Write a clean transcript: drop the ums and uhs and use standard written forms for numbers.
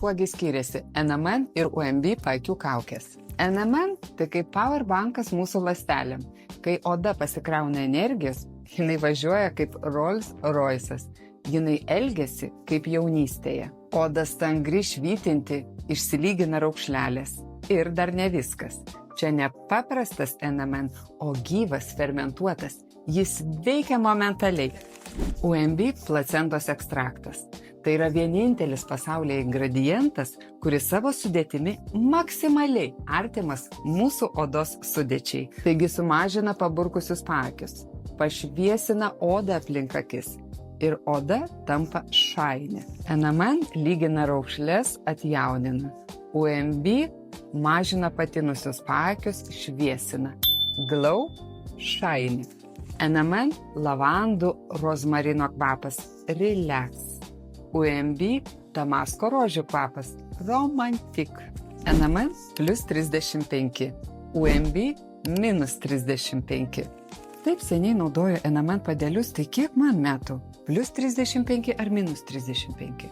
kuogi skiriasi NMN ir UMB paakių kaukės. NMN tai kaip powerbankas mūsų ląstelėm. Kai oda pasikrauna energijos, jinai važiuoja kaip Rolls Royce'as. Jinai elgiasi kaip jaunystėje. Oda stangri švytinti, išsilygina raukšlelės. Ir dar ne viskas. Čia ne paprastas NMN, o gyvas fermentuotas. Jis veikia momentaliai. UMB placentos ekstraktas. Tai yra vienintelis pasaulyje ingredientas, kuris savo sudėtimi maksimaliai artimas mūsų odos sudėčiai. Taigi sumažina paburkusius paakius, pašviesina odą aplink akis ir oda tampa šainė. NMN lygina raukšles, atjaunina. UMB mažina patinusius paakius, šviesina. Glow, šainė. NMN lavandų rozmarino kvapas, relax. UMB damasko rožių kvapas, romantik. NMN plus 35, UMB minus 35. Taip seniai naudoju NMN padėlius, tai kiek man metų? Plus 35 ar minus 35?